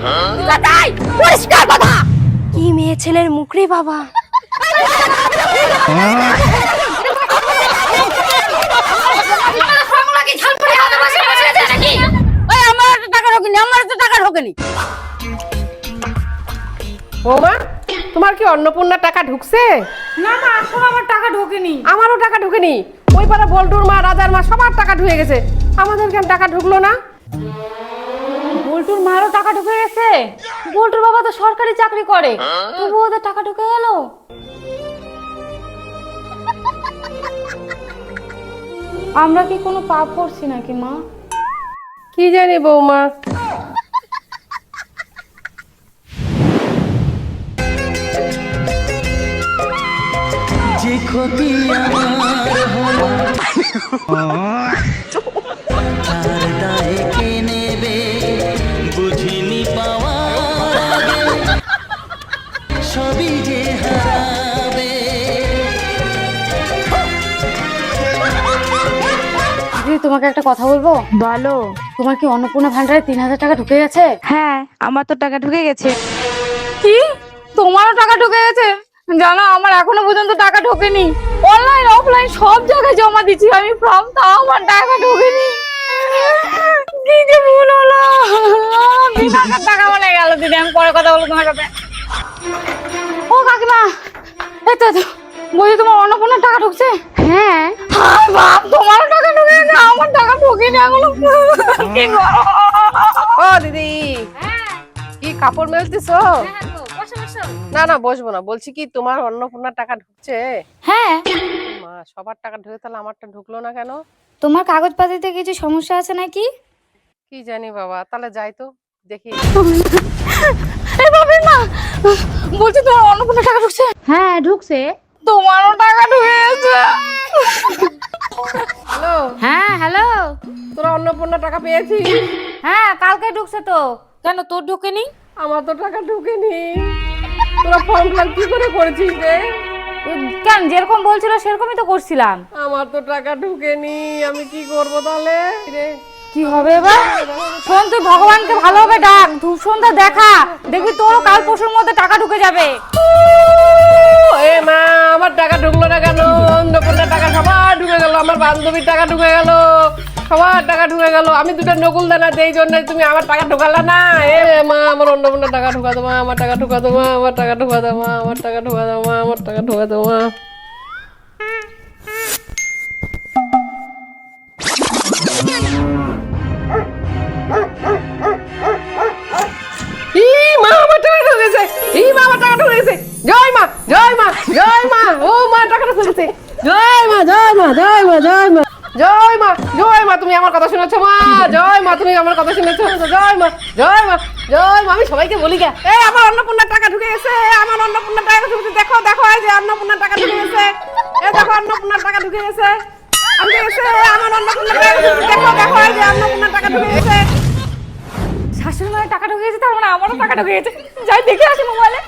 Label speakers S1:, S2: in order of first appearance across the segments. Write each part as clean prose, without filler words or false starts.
S1: কোথায় পরিষ্কার কথা। কি মেয়ে ছেলের মুখ রে বাবা।
S2: বৌমা, তোমার কি অন্নপূর্ণার টাকা ঢুকছে?
S3: না না, আসলে আমার টাকা ঢোকেনি।
S2: আমারও টাকা ঢুকেনি। ওই পাড়া বল্টুর মা, রাজার মা সবার টাকা ঢুকে গেছে, আমাদের কেন টাকা ঢুকলো না?
S3: বল্টুর মারও টাকা ঢুকে গেছে। বল্টুর বাবা তো সরকারি চাকরি করে, তবু ওদের টাকা ঢুকে গেল। আমরা কি কোনো পাপ করছি নাকি মা?
S2: কি জানি বৌমা।
S4: যে ক্ষতি আমার হলো তার দায় কে নেবে বুঝিনি পাওয়ার আগে সবই যে হারাবে।
S3: তোমাকে একটা কথা বলবো?
S5: বলো।
S3: তোমার কি অন্নপূর্ণা ভান্ডারে 3000 টাকা ঢুকে গেছে?
S5: হ্যাঁ, আমার তো টাকা ঢুকে গেছে।
S3: কি, তোমারও টাকা ঢুকে গেছে? জানো, আমার এখনো পর্যন্ত টাকা ঢোকেনি। অনলাইন অফলাইন সব জায়গায় জমা দিচ্ছি আমি ফর্ম, তাও আমার টাকা ঢোকেনি। কি যে ভুল হলো। 20,000 টাকা বলে গেল। দিদি, আমি পরে কথা বলবো তোমার সাথে। ও কাকিমা, এই তো বলি, তোমার অন্নপূর্ণার টাকা ঢুকছে?
S5: হ্যাঁ।
S3: হায় বাপ, তোমারও টাকা ঢুকে গেছে, আমার টাকা ঢোকেনি এখনো। কি গো?
S2: ও দিদি, কি কাপড় মেলতেছো? না না, বসবো না। বলছি কি, তোমার অন্নপূর্ণার টাকা ঢুকছে?
S3: হ্যাঁ।
S2: মা, সবার টাকা ঢুকে, তাহলে আমারটা ঢুকলো না কেন?
S3: তোমার কাগজপাতিতে কিছু সমস্যা আছে নাকি?
S2: কি জানি বাবা, তাহলে যাই তো দেখি।
S3: এই বাবা মা, বলছি তোমার অন্নপূর্ণার টাকা ঢুকছে?
S5: হ্যাঁ, ঢুকছে।
S3: তোমারও টাকা ঢুকে গেছে।
S2: হ্যালো,
S3: হ্যাঁ হ্যালো।
S2: তোরা অন্নপূর্ণার টাকা পেয়েছিস?
S3: হ্যাঁ, কালকে ঢুকছে তো। কেন, তোর ঢোকেনি?
S2: আমার তো টাকা ঢুকেনি। তোরা ফর্ম ফিল কি করে করেছিস রে?
S3: কেন, যেরকম বলছিল সেরকমই তো করছিলাম।
S2: আমার তো টাকা ঢুকেনি, আমি কি করব তাহলে রে?
S3: কি হবে এবার? শোন, তুই ভগবানকে ভালোভাবে ডাক, ধূপ সন্ধ্যা দেখা, দেখবি তোরও কাল পরশুর মধ্যে টাকা ঢুকে যাবে।
S2: এ মা, আমার টাকা ঢুকলো না কেন? অন্নপূর্ণার টাকা সবার ঢুকে গেল, আমার বান্ধবীর টাকা ঢুকে গেল, সবার টাকা ঢুকে গেল। আমি দুটো নকুল দানা দেই জন্য তুমি আমার টাকা ঢোকালা না। এ মা, আমার অন্নপূর্ণার টাকা ঢুকা দেবো, আমার টাকা ঢুকা দেবো, আমার টাকা ঢুকা দেবো, আমার টাকা ঢুকা দেবো, আমার টাকা ঢুকা দেবো। জয় মা, জয় মা, জয় মা। ও মা, টাকা ঢুকেছে। জয় মা, জয় মা, জয় মা, জয় মা, জয় মা, জয় মা। তুমি আমার কথা শুনেছো মা? জয় মা, তুমি আমার কথা শুনেছো? জয় মা, জয় মা, জয় মা। আমি সবাইকে বলি গে, এই আমার অন্নপূর্ণার টাকা ঢুকে গেছে, আমার অন্নপূর্ণার টাকা ঢুকে গেছে। দেখো দেখো, এই যে অন্নপূর্ণার টাকা ঢুকে গেছে। এই দেখো, অন্নপূর্ণার টাকা ঢুকে গেছে। আমি গেছে আমার অন্নপূর্ণার টাকা ঢুকে গেছে। দেখো দেখো, এই যে অন্নপূর্ণার টাকা ঢুকে গেছে।
S3: শাশুড়ি মায়ের টাকা ঢুকে গেছে, তার মানে আমারও টাকা ঢুকে গেছে। যাই দেখে আসি মোবাইলে।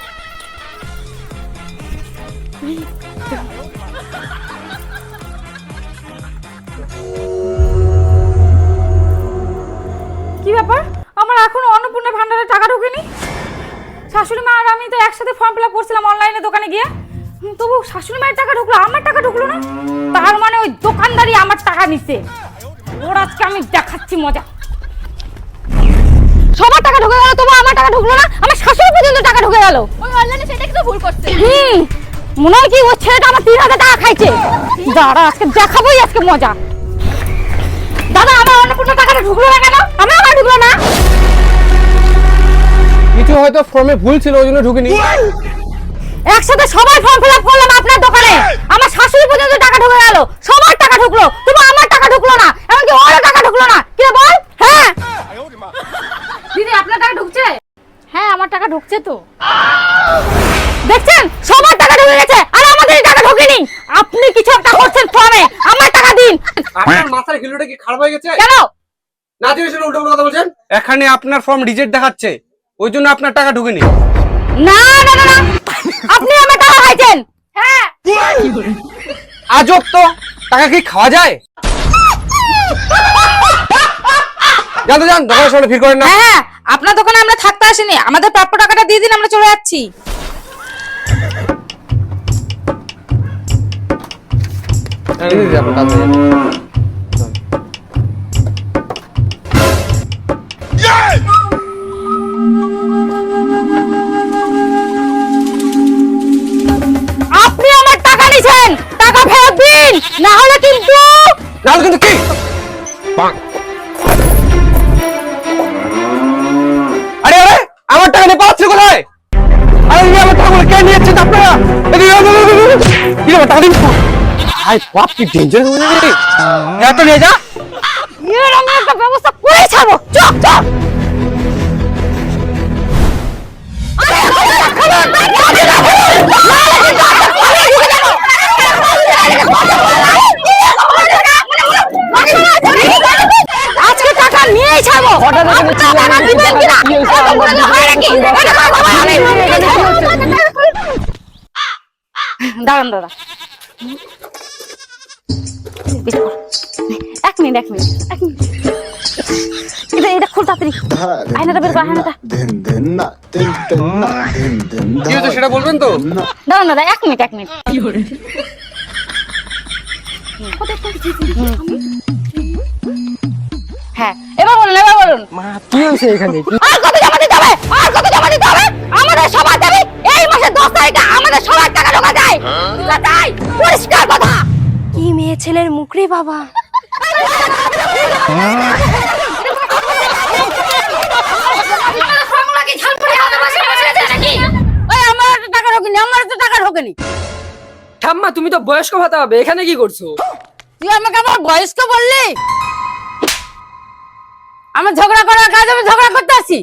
S3: কি ব্যাপার, আমার এখনো অন্নপূর্ণা ভান্ডারে টাকা ঢোকেনি? শাশুড়ি মা আর আমি তো একসাথে ফর্ম ফিল আপ করছিলাম অনলাইনে দোকানে গিয়ে, তবু শাশুড়ি মায়ের টাকা ঢুকলো, আমার টাকা ঢুকলো না। তার মানে ওই দোকানদারই আমার টাকা নিছে। ওর আজকে আমি দেখাচ্ছি মজা। সবার টাকা ঢুকে গেল, তবু আমার টাকা ঢুকলো না। আমার শাশুড়ি পর্যন্ত টাকা ঢুকে গেল।
S1: ওই অনলাইনে সেটা কি তো ভুল করছে।
S3: মনে হয় কি ওই ছেলেটা আমার 3000 টাকা খাইছে। দাঁড়া, আজকে দেখাবোই আজকে মজা। দাদা, আমার অন্নপূর্ণা টাকাটা ঢুকলো না কেন? আমার ঢুকলো না।
S6: কিছু হয়তো ফর্মে ভুল ছিল, ওই জন্য ঢুকেনি।
S3: একসাথে সবাই ফর্ম ফিল আপ করলাম আপনার দোকানে, আমার শাশুড়ি পর্যন্ত টাকা ঢুকে গেল, সবার টাকা ঢুকলো, তবু আমার টাকা ঢুকলো না। এমনকি ওরও টাকা ঢুকলো না। কি বল? হ্যাঁ দিদি, আপনার টাকা ঢুকছে? হ্যাঁ, আমার টাকা ঢুকছে তো। দেখছেন, সবার টাকা ঢুকে গেছে আর আমাদের টাকা ঢোকেনি। আপনি কিছু একটা করছেন ফর্মে, আমার টাকা দিন।
S6: আপনার মাথার কিলোটা কি খারাপ হয়ে গেছে?
S3: কেন?
S6: না জেনে শুনে উল্টো কথা বলছেন। এখানে আপনার ফর্ম রিজেক্ট দেখাচ্ছে, ওই জন্য আপনার টাকা ঢুকেনি।
S3: না না না, আপনি আমার টাকা খাইছেন। হ্যাঁ।
S6: আজব তো, টাকা কি খাওয়া যায়? যান তো যান, দোকানের সামনে ভিড় করেন না।
S3: হ্যাঁ হ্যাঁ, আপনার দোকানে আমরা থাকতে আসিনি, আমাদের প্রাপ্য টাকাটা দিয়ে দিন, আমরা চলে যাচ্ছি।
S6: এই যে আপনার কাছে।
S3: আপনি আমার টাকা নিছেন, টাকা ফেরত দিন, না হলে কিন্তু
S6: নাহলে কিন্তু কি? আরে আরে, আমার টাকা নিয়ে পাচ্ছি কোথায়? আরে এই আমার টাকাগুলো কে নিয়েছেন আপনারা? কি রে, টাকা দিন। আই বাপ, কি ডেঞ্জার হয়ে গেছে। এত নিয়ে যা।
S3: এর আমি একটা ব্যবস্থা করে ছাড়বো। চুপ চুপ। আজকে টাকা নিয়েই ছাড়বো। টাকা দিবেন কিনা? দাঁড়ান দাদা, এক মিনিট এটা খুল তাড়াতাড়ি, আয়নাটা বের কর, আয়নাটা।
S6: কি হচ্ছে সেটা বলবেন তো?
S3: দাঁড়ান দাদা, এক মিনিট হ্যাঁ, এবার বলুন
S2: কি হয়েছে এখানে?
S3: আর কত জমা দিতে হবে? আমাদের সবার দাবি এই মাসের 10 তারিখে আমাদের সবার টাকা ঢোকা যায়। তাই পরিষ্কার কথা।
S1: কি মেয়ে ছেলের মুখ রে বাবা।
S3: আমার তো টাকা ঢোকেনি।
S2: ঠাম্মা, তুমি তো বয়স্ক ভাতা হবে, এখানে কি করছো?
S3: তুই আমাকে আবার বয়স্ক বললি? আমার ঝগড়া করার কাজ আমি ঝগড়া করতে আসি?